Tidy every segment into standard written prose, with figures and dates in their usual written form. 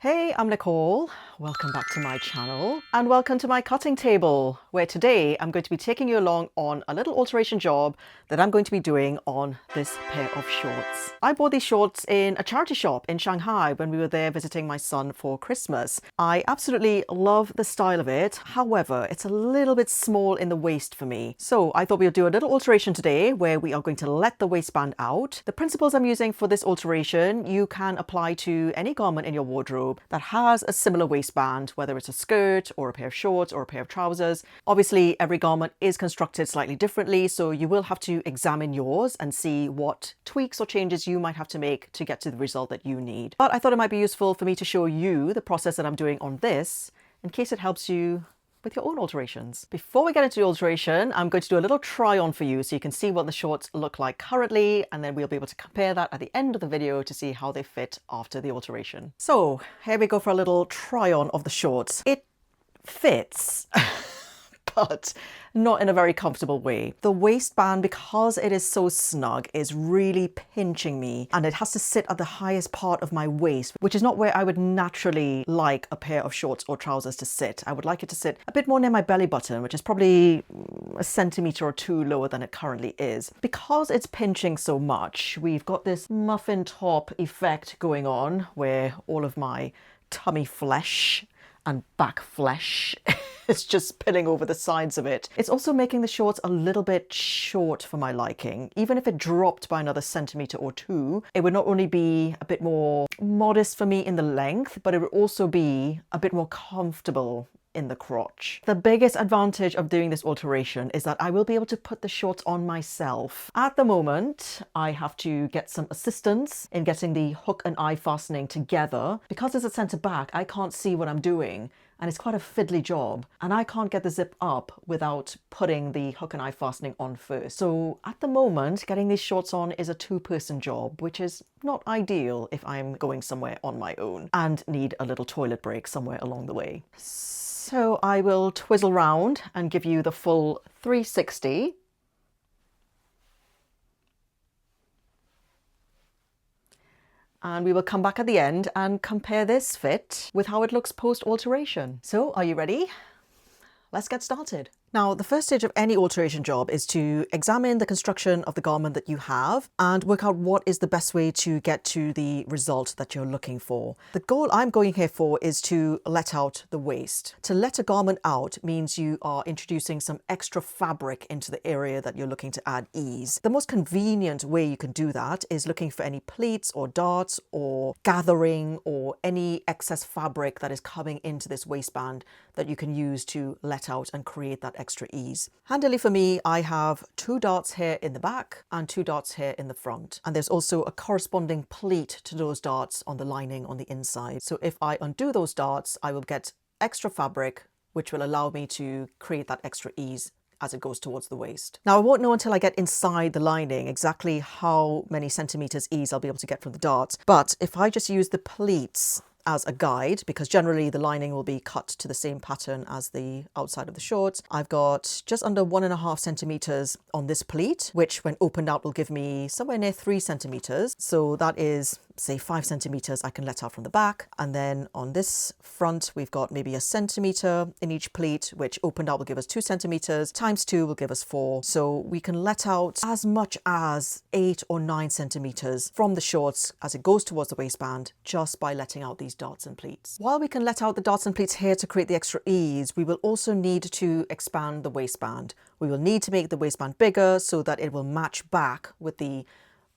Hey, I'm Nicole. Welcome back to my channel and welcome to my cutting table, where today I'm going to be taking you along on a little alteration job that I'm going to be doing on this pair of shorts. I bought these shorts in a charity shop in Shanghai when we were there visiting my son for Christmas. I absolutely love the style of it. However, it's a little bit small in the waist for me. So I thought we'll do a little alteration today where we are going to let the waistband out. The principles I'm using for this alteration you can apply to any garment in your wardrobe that has a similar waistband, whether it's a skirt or a pair of shorts or a pair of trousers. Obviously, every garment is constructed slightly differently, so you will have to examine yours and see what tweaks or changes you might have to make to get to the result that you need. But I thought it might be useful for me to show you the process that I'm doing on this in case it helps you with your own alterations. Before we get into the alteration, I'm going to do a little try on for you so you can see what the shorts look like currently, and then we'll be able to compare that at the end of the video to see how they fit after the alteration. So here we go for a little try on of the shorts. It fits, but not in a very comfortable way. The waistband, because it is so snug, is really pinching me, and it has to sit at the highest part of my waist, which is not where I would naturally like a pair of shorts or trousers to sit. I would like it to sit a bit more near my belly button, which is probably a centimeter or two lower than it currently is. Because it's pinching so much, we've got this muffin top effect going on where all of my tummy flesh and back flesh it's just spilling over the sides of it. It's also making the shorts a little bit short for my liking. Even if it dropped by another centimeter or two, it would not only be a bit more modest for me in the length, but it would also be a bit more comfortable in the crotch. The biggest advantage of doing this alteration is that I will be able to put the shorts on myself. At the moment, I have to get some assistance in getting the hook and eye fastening together. Because it's a centre back, I can't see what I'm doing, and it's quite a fiddly job, and I can't get the zip up without putting the hook and eye fastening on first. So at the moment, getting these shorts on is a two-person job, which is not ideal if I'm going somewhere on my own and need a little toilet break somewhere along the way. So I will twizzle round and give you the full 360. And we will come back at the end and compare this fit with how it looks post-alteration. So are you ready? Let's get started. Now, the first stage of any alteration job is to examine the construction of the garment that you have and work out what is the best way to get to the result that you're looking for. The goal I'm going here for is to let out the waist. To let a garment out means you are introducing some extra fabric into the area that you're looking to add ease. The most convenient way you can do that is looking for any pleats or darts or gathering or any excess fabric that is coming into this waistband that you can use to let out and create that extra ease. Handily for me, I have 2 darts here in the back and 2 darts here in the front. And there's also a corresponding pleat to those darts on the lining on the inside. So if I undo those darts, I will get extra fabric, which will allow me to create that extra ease as it goes towards the waist. Now, I won't know until I get inside the lining exactly how many centimeters ease I'll be able to get from the darts. But if I just use the pleats as a guide, because generally the lining will be cut to the same pattern as the outside of the shorts, I've got just under 1.5 centimeters on this pleat, which when opened out will give me somewhere near 3 centimeters. So that is, say, 5 centimeters I can let out from the back. And then on this front, we've got maybe 1 centimeter in each pleat, which opened out will give us 2 centimeters, times 2 will give us 4. So we can let out as much as 8 or 9 centimeters from the shorts as it goes towards the waistband just by letting out these darts and pleats. While we can let out the darts and pleats here to create the extra ease, we will also need to expand the waistband. We will need to make the waistband bigger so that it will match back with the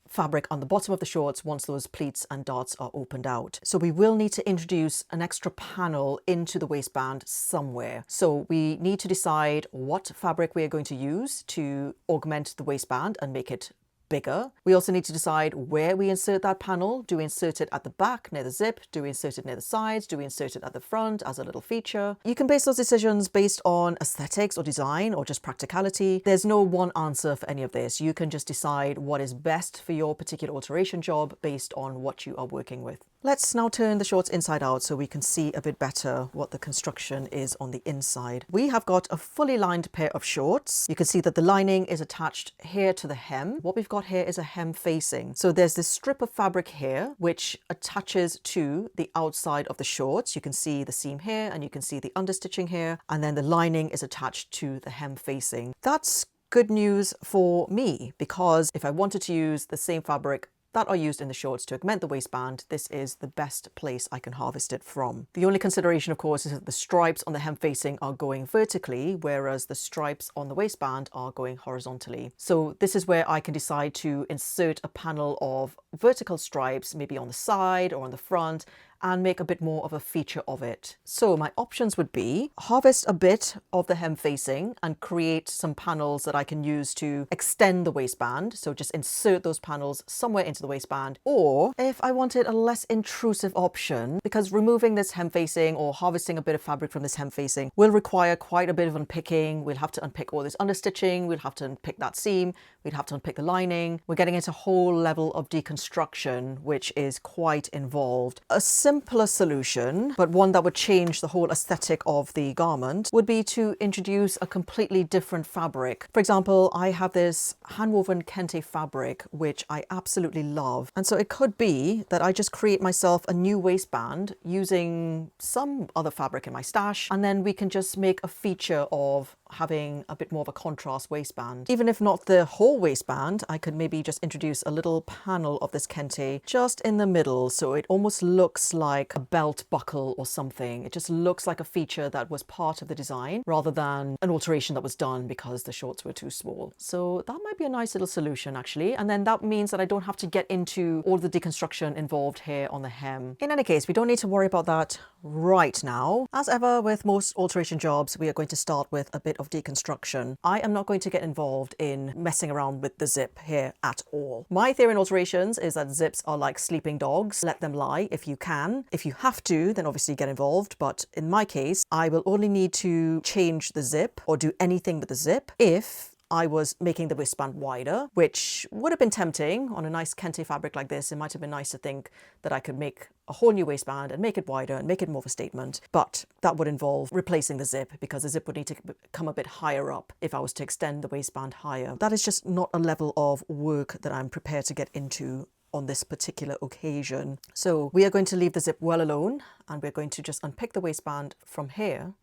fabric on the bottom of the shorts once those pleats and darts are opened out. So we will need to introduce an extra panel into the waistband somewhere. So we need to decide what fabric we are going to use to augment the waistband and make it bigger. We also need to decide where we insert that panel. Do we insert it at the back near the zip? Do we insert it near the sides? Do we insert it at the front as a little feature? You can base those decisions based on aesthetics or design or just practicality. There's no one answer for any of this. You can just decide what is best for your particular alteration job based on what you are working with. Let's now turn the shorts inside out so we can see a bit better what the construction is on the inside. We have got a fully lined pair of shorts. You can see that the lining is attached here to the hem. What we've got here is a hem facing. So there's this strip of fabric here which attaches to the outside of the shorts. You can see the seam here and you can see the understitching here, and then the lining is attached to the hem facing. That's good news for me, because if I wanted to use the same fabric that are used in the shorts to augment the waistband, this is the best place I can harvest it from. The only consideration, of course, is that the stripes on the hem facing are going vertically, whereas the stripes on the waistband are going horizontally. So this is where I can decide to insert a panel of vertical stripes, maybe on the side or on the front, and make a bit more of a feature of it. So my options would be harvest a bit of the hem facing and create some panels that I can use to extend the waistband. So just insert those panels somewhere into the waistband. Or if I wanted a less intrusive option, because removing this hem facing or harvesting a bit of fabric from this hem facing will require quite a bit of unpicking. We'll have to unpick all this understitching. We'll have to unpick that seam. We'd have to unpick the lining. We're getting into a whole level of deconstruction, which is quite involved. A simpler solution, but one that would change the whole aesthetic of the garment, would be to introduce a completely different fabric. For example, I have this hand-woven kente fabric, which I absolutely love. And so it could be that I just create myself a new waistband using some other fabric in my stash, and then we can just make a feature of having a bit more of a contrast waistband. Even if not the whole waistband, I could maybe just introduce a little panel of this kente just in the middle, so it almost looks like a belt buckle or something. It just looks like a feature that was part of the design rather than an alteration that was done because the shorts were too small. So that might be a nice little solution, actually. And then that means that I don't have to get into all the deconstruction involved here on the hem. In any case, we don't need to worry about that right now. As ever with most alteration jobs, we are going to start with a bit of deconstruction. I am not going to get involved in messing around with the zip here at all. My theory in alterations is that zips are like sleeping dogs. Let them lie if you can. If you have to, then obviously get involved. But in my case, I will only need to change the zip or do anything with the zip if I was making the waistband wider, which would have been tempting on a nice kente fabric like this. It might have been nice to think that I could make a whole new waistband and make it wider and make it more of a statement. But that would involve replacing the zip, because the zip would need to come a bit higher up if I was to extend the waistband higher. That is just not a level of work that I'm prepared to get into on this particular occasion. So we are going to leave the zip well alone, and we're going to just unpick the waistband from here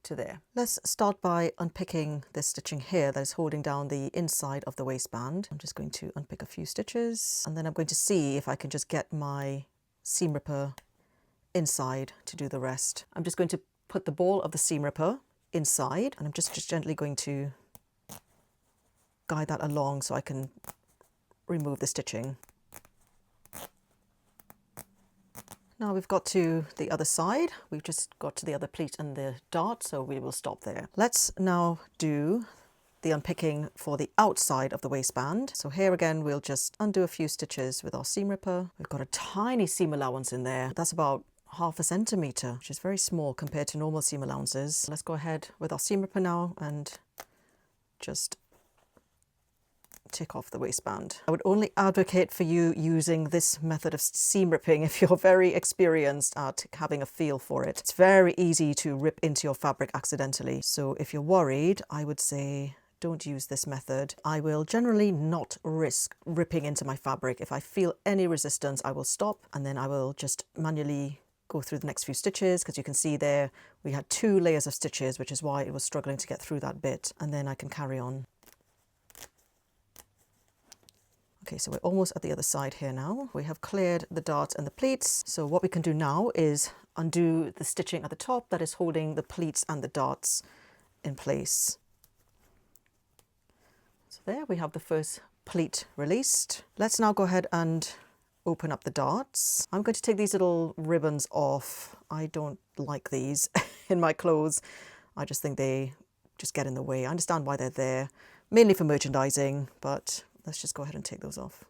to there. Let's start by unpicking this stitching here that is holding down the inside of the waistband. I'm just going to unpick a few stitches, and then I'm going to see if I can just get my seam ripper inside to do the rest. I'm just going to put the ball of the seam ripper inside, and I'm just gently going to guide that along so I can remove the stitching. Now we've got to the other side. We've just got to the other pleat and the dart, so we will stop there. Let's now do the unpicking for the outside of the waistband. So here again, we'll just undo a few stitches with our seam ripper. We've got a tiny seam allowance in there. That's about 1/2 centimetre, which is very small compared to normal seam allowances. Let's go ahead with our seam ripper now and just tick off the waistband. I would only advocate for you using this method of seam ripping if you're very experienced at having a feel for it. It's very easy to rip into your fabric accidentally. So if you're worried, I would say don't use this method. I will generally not risk ripping into my fabric. If I feel any resistance, I will stop, and then I will just manually go through the next few stitches, because you can see there we had 2 layers of stitches, which is why it was struggling to get through that bit, and then I can carry on. Okay, so we're almost at the other side here now. We have cleared the darts and the pleats. So what we can do now is undo the stitching at the top that is holding the pleats and the darts in place. So there we have the first pleat released. Let's now go ahead and open up the darts. I'm going to take these little ribbons off. I don't like these in my clothes. I just think they just get in the way. I understand why they're there, mainly for merchandising, but let's just go ahead and take those off.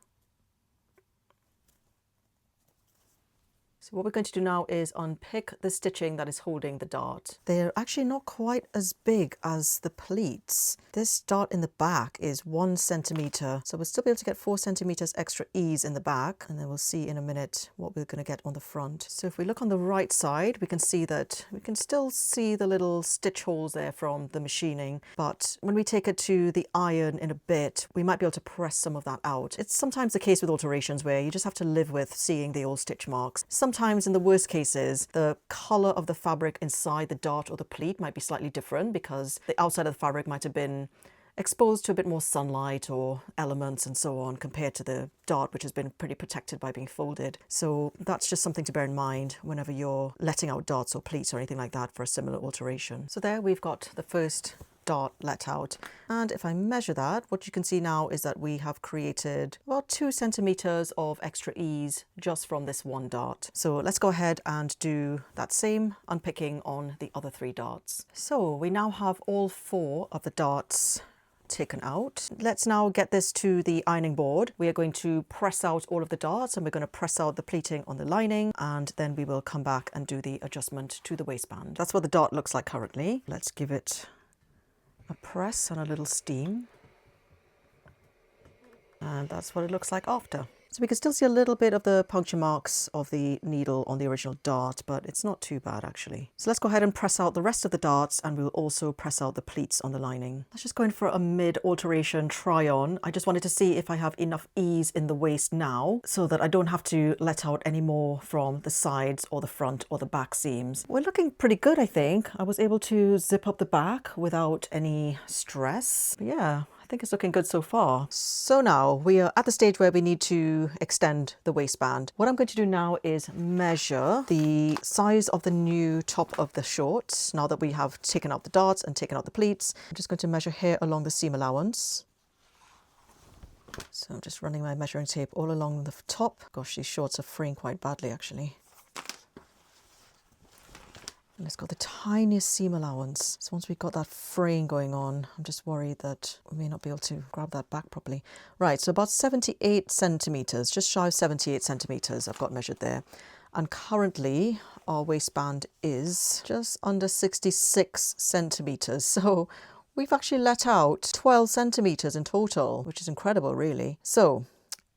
So what we're going to do now is unpick the stitching that is holding the dart. They're actually not quite as big as the pleats. This dart in the back is 1 centimeter, so we'll still be able to get 4 centimeters extra ease in the back, and then we'll see in a minute what we're going to get on the front. So if we look on the right side, we can see that we can still see the little stitch holes there from the machining, but when we take it to the iron in a bit, we might be able to press some of that out. It's sometimes the case with alterations where you just have to live with seeing the old stitch marks. Sometimes in the worst cases, the color of the fabric inside the dart or the pleat might be slightly different because the outside of the fabric might have been exposed to a bit more sunlight or elements and so on compared to the dart, which has been pretty protected by being folded. So that's just something to bear in mind whenever you're letting out darts or pleats or anything like that for a similar alteration. So there we've got the first dart let out, and if I measure that, what you can see now is that we have created about 2 centimeters of extra ease just from this one dart. So let's go ahead and do that same unpicking on the other 3 darts. So we now have all 4 of the darts taken out. Let's now get this to the ironing board. We are going to press out all of the darts, and we're going to press out the pleating on the lining, and then we will come back and do the adjustment to the waistband. That's what the dart looks like currently. Let's give it a press and a little steam, and that's what it looks like after. So we can still see a little bit of the puncture marks of the needle on the original dart, but it's not too bad actually. So let's go ahead and press out the rest of the darts, and we'll also press out the pleats on the lining. Let's just go in for a mid alteration try on. I just wanted to see if I have enough ease in the waist now so that I don't have to let out any more from the sides or the front or the back seams. We're looking pretty good, I think. I was able to zip up the back without any stress. But yeah, I think it's looking good so far. So now we are at the stage where we need to extend the waistband. What I'm going to do now is measure the size of the new top of the shorts. Now that we have taken out the darts and taken out the pleats, I'm just going to measure here along the seam allowance. So I'm just running my measuring tape all along the top. Gosh, these shorts are fraying quite badly actually. And it's got the tiniest seam allowance. So once we've got that fraying going on, I'm just worried that we may not be able to grab that back properly. Right, so about 78 centimeters, just shy of 78 centimeters I've got measured there. And currently our waistband is just under 66 centimeters. So we've actually let out 12 centimeters in total, which is incredible really. So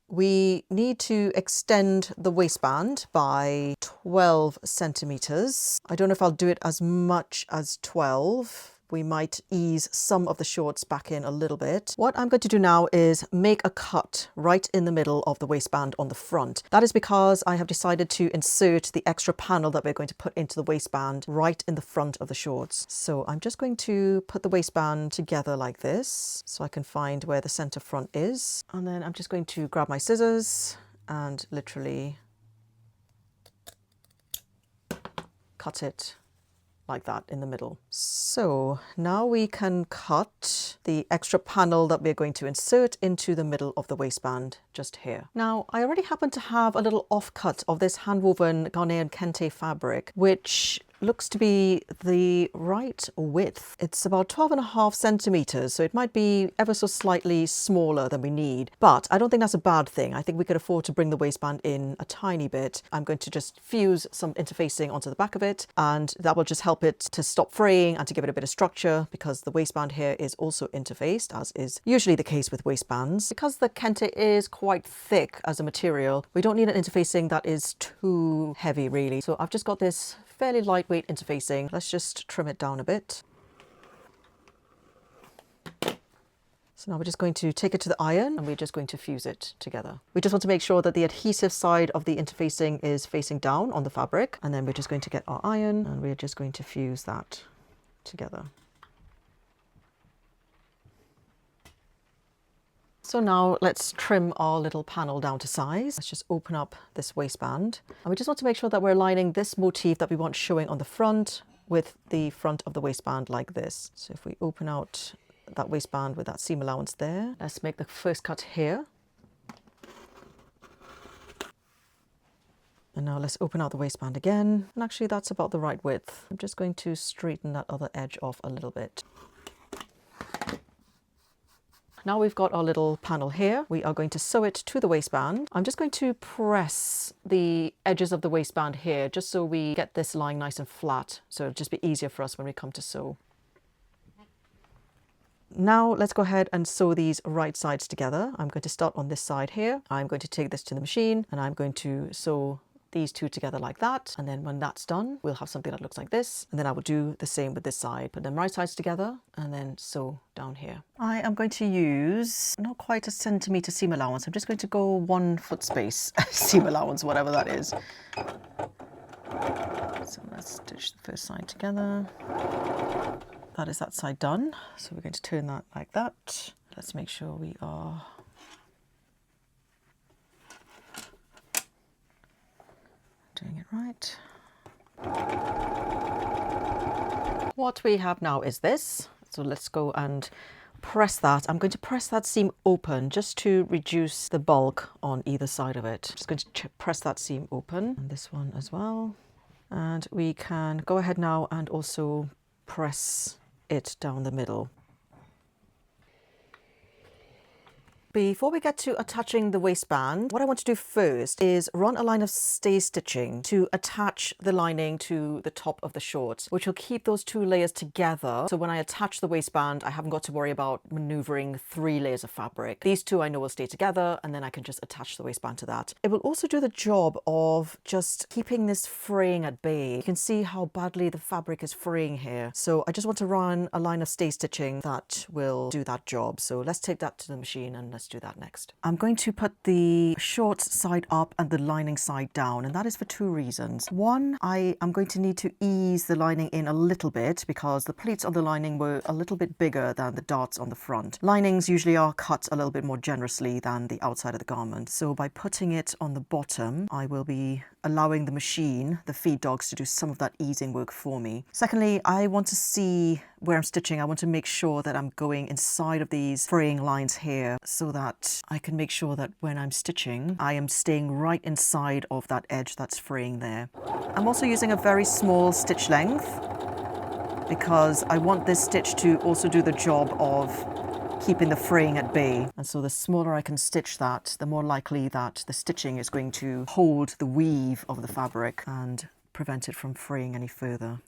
we need to extend the waistband by 12 centimeters. I don't know if I'll do it as much as 12. We might ease some of the shorts back in a little bit. What I'm going to do now is make a cut right in the middle of the waistband on the front. That is because I have decided to insert the extra panel that we're going to put into the waistband right in the front of the shorts. So I'm just going to put the waistband together like this so I can find where the center front is. And then I'm just going to grab my scissors and literally cut it like that in the middle. So now we can cut the extra panel that we're going to insert into the middle of the waistband just here. Now I already happen to have a little offcut of this hand-woven Ghanaian kente fabric, which looks to be the right width. It's about 12.5 centimeters, so it might be ever so slightly smaller than we need, but I don't think that's a bad thing. I think we could afford to bring the waistband in a tiny bit. I'm going to just fuse some interfacing onto the back of it, and that will just help it to stop fraying and to give it a bit of structure, because the waistband here is also interfaced, as is usually the case with waistbands. Because the kente is quite thick as a material, we don't need an interfacing that is too heavy really. So I've just got this fairly lightweight interfacing. Let's just trim it down a bit. So now we're just going to take it to the iron, and we're just going to fuse it together. We just want to make sure that the adhesive side of the interfacing is facing down on the fabric, and then we're just going to get our iron and we're just going to fuse that together. So now let's trim our little panel down to size. Let's just open up this waistband. And we just want to make sure that we're aligning this motif that we want showing on the front with the front of the waistband like this. So if we open out that waistband with that seam allowance there, let's make the first cut here. And now let's open out the waistband again. And actually that's about the right width. I'm just going to straighten that other edge off a little bit. Now we've got our little panel here. We are going to sew it to the waistband. I'm just going to press the edges of the waistband here just so we get this lying nice and flat. So it'll just be easier for us when we come to sew. Now let's go ahead and sew these right sides together. I'm going to start on this side here. I'm going to take this to the machine and I'm going to sew these two together like that. And then when that's done, we'll have something that looks like this. And then I will do the same with this side. Put them right sides together and then sew down here. I am going to use not quite a centimetre seam allowance. I'm just going to go 1 foot space seam allowance, whatever that is. So let's stitch the first side together. That is that side done. So we're going to turn that like that. Let's make sure we are doing it right. What we have now is this. So let's go and press that. I'm going to press that seam open just to reduce the bulk on either side of it. Just going to press that seam open, and this one as well. And we can go ahead now and also press it down the middle. Before we get to attaching the waistband, what I want to do first is run a line of stay stitching to attach the lining to the top of the shorts, which will keep those 2 layers together. So when I attach the waistband, I haven't got to worry about maneuvering 3 layers of fabric. These 2 I know will stay together, and then I can just attach the waistband to that. It will also do the job of just keeping this fraying at bay. You can see how badly the fabric is fraying here. So I just want to run a line of stay stitching that will do that job. So let's take that to the machine and let's do that next. I'm going to put the shorts side up and the lining side down, and that is for 2 reasons. One, I am going to need to ease the lining in a little bit because the pleats on the lining were a little bit bigger than the darts on the front. Linings usually are cut a little bit more generously than the outside of the garment. So by putting it on the bottom, I will be allowing the machine, the feed dogs, to do some of that easing work for me. Secondly, I want to see where I'm stitching. I want to make sure that I'm going inside of these fraying lines here so that I can make sure that when I'm stitching, I am staying right inside of that edge that's fraying there. I'm also using a very small stitch length because I want this stitch to also do the job of keeping the fraying at bay. And so the smaller I can stitch that, the more likely that the stitching is going to hold the weave of the fabric and prevent it from fraying any further.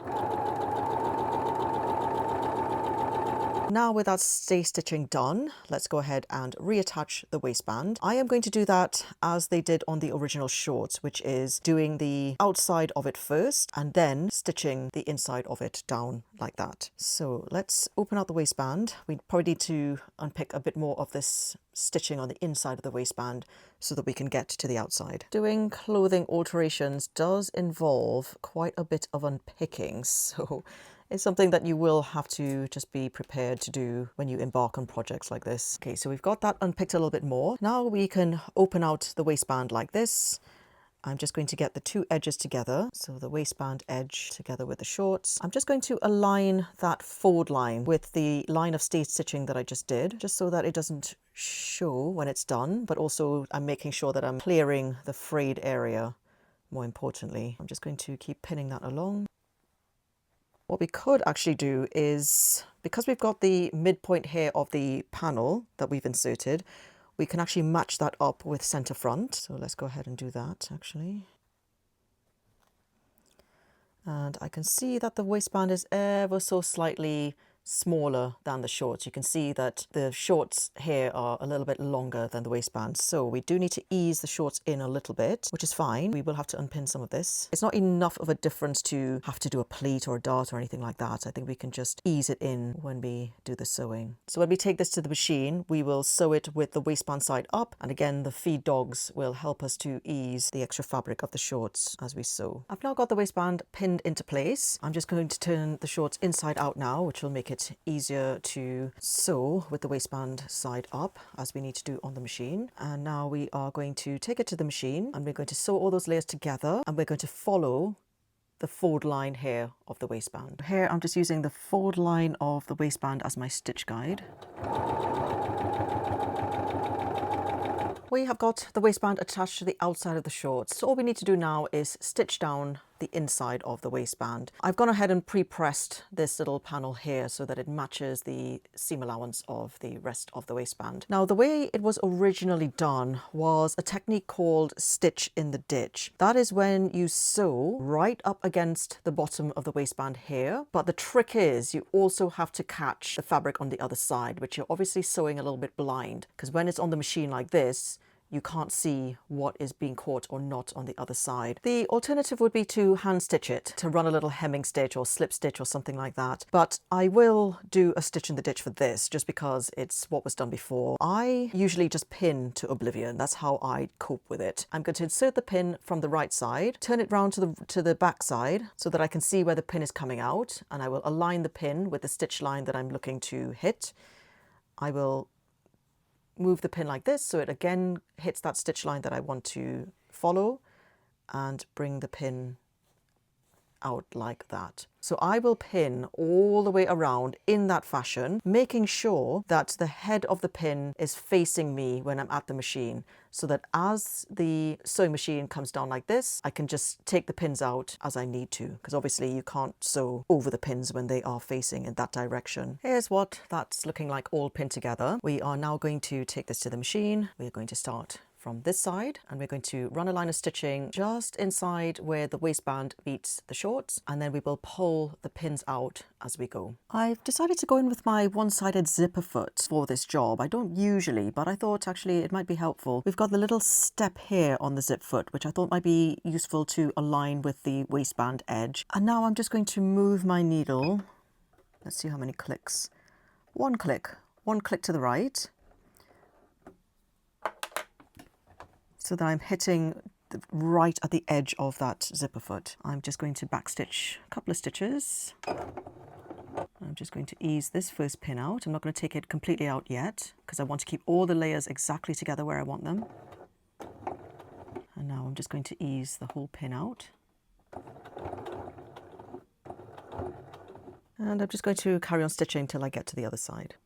Now with that stay stitching done, let's go ahead and reattach the waistband. I am going to do that as they did on the original shorts, which is doing the outside of it first and then stitching the inside of it down like that. So let's open out the waistband. We probably need to unpick a bit more of this stitching on the inside of the waistband so that we can get to the outside. Doing clothing alterations does involve quite a bit of unpicking, so it's something that you will have to just be prepared to do when you embark on projects like this. Okay, so we've got that unpicked a little bit more. Now we can open out the waistband like this. I'm just going to get the 2 edges together. So the waistband edge together with the shorts. I'm just going to align that forward line with the line of stay stitching that I just did, just so that it doesn't show when it's done, but also I'm making sure that I'm clearing the frayed area more importantly. I'm just going to keep pinning that along. What we could actually do is, because we've got the midpoint here of the panel that we've inserted, we can actually match that up with center front. So let's go ahead and do that actually. And I can see that the waistband is ever so slightly smaller than the shorts. You can see that the shorts here are a little bit longer than the waistband. So we do need to ease the shorts in a little bit, which is fine. We will have to unpin some of this. It's not enough of a difference to have to do a pleat or a dart or anything like that. I think we can just ease it in when we do the sewing. So when we take this to the machine, we will sew it with the waistband side up. And again, the feed dogs will help us to ease the extra fabric of the shorts as we sew. I've now got the waistband pinned into place. I'm just going to turn the shorts inside out now, which will make it easier to sew with the waistband side up as we need to do on the machine. And now we are going to take it to the machine and we're going to sew all those layers together and we're going to follow the forward line here of the waistband. Here I'm just using the forward line of the waistband as my stitch guide. We have got the waistband attached to the outside of the shorts. So all we need to do now is stitch down the inside of the waistband. I've gone ahead and pre-pressed this little panel here so that it matches the seam allowance of the rest of the waistband. Now, the way it was originally done was a technique called stitch in the ditch. That is when you sew right up against the bottom of the waistband here, but the trick is you also have to catch the fabric on the other side, which you're obviously sewing a little bit blind, because when it's on the machine like this, you can't see what is being caught or not on the other side. The alternative would be to hand stitch it, to run a little hemming stitch or slip stitch or something like that. But I will do a stitch in the ditch for this just because it's what was done before. I usually just pin to oblivion. That's how I cope with it. I'm going to insert the pin from the right side, turn it round to the back side so that I can see where the pin is coming out, and I will align the pin with the stitch line that I'm looking to hit. I will move the pin like this so it again hits that stitch line that I want to follow, and bring the pin out like that. So I will pin all the way around in that fashion, making sure that the head of the pin is facing me when I'm at the machine, so that as the sewing machine comes down like this, I can just take the pins out as I need to, because obviously you can't sew over the pins when they are facing in that direction. Here's what that's looking like all pinned together. We are now going to take this to the machine. We're going to start from this side, and we're going to run a line of stitching just inside where the waistband meets the shorts, and then we will pull the pins out as we go. I've decided to go in with my one-sided zipper foot for this job. I don't usually, but I thought actually it might be helpful. We've got the little step here on the zip foot, which I thought might be useful to align with the waistband edge. And now I'm just going to move my needle. Let's see how many clicks. One click to the right, so that I'm hitting right at the edge of that zipper foot. I'm just going to backstitch a couple of stitches. I'm just going to ease this first pin out. I'm not going to take it completely out yet because I want to keep all the layers exactly together where I want them. And now I'm just going to ease the whole pin out. And I'm just going to carry on stitching till I get to the other side.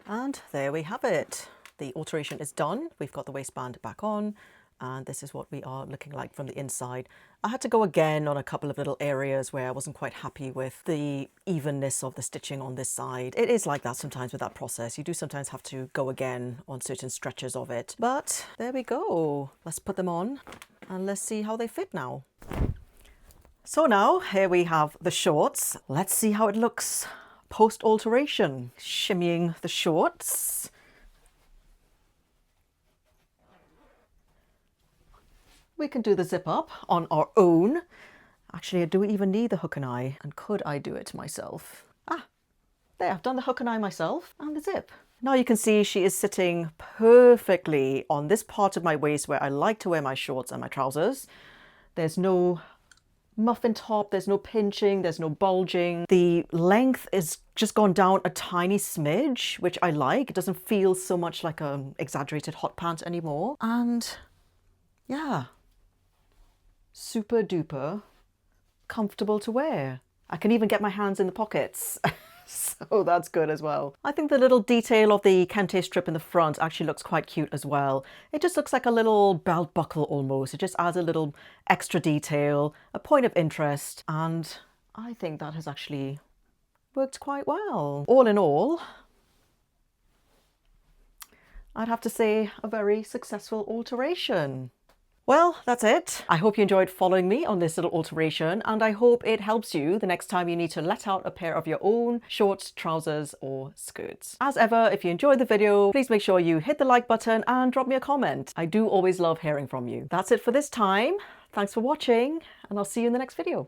And there we have it. The alteration is done. We've got the waistband back on, and this is what we are looking like from the inside. I had to go again on a couple of little areas where I wasn't quite happy with the evenness of the stitching on this side. It is like that sometimes with that process. You do sometimes have to go again on certain stretches of it. But there we go. Let's put them on and let's see how they fit now. So now here we have the shorts. Let's see how it looks post-alteration. Shimmying the shorts. We can do the zip up on our own. Actually, I do even need the hook and eye. And could I do it myself? Ah, there, I've done the hook and eye myself and the zip. Now you can see she is sitting perfectly on this part of my waist where I like to wear my shorts and my trousers. There's no muffin top, there's no pinching, there's no bulging. The length is just gone down a tiny smidge, which I like. It doesn't feel so much like an exaggerated hot pant anymore. And yeah, super duper comfortable to wear. I can even get my hands in the pockets. So that's good as well. I think the little detail of the kente strip in the front actually looks quite cute as well. It just looks like a little belt buckle almost. It just adds a little extra detail, a point of interest, and I think that has actually worked quite well. All in all, I'd have to say a very successful alteration. Well, that's it. I hope you enjoyed following me on this little alteration, and I hope it helps you the next time you need to let out a pair of your own shorts, trousers or skirts. As ever, if you enjoyed the video, please make sure you hit the like button and drop me a comment. I do always love hearing from you. That's it for this time. Thanks for watching, and I'll see you in the next video.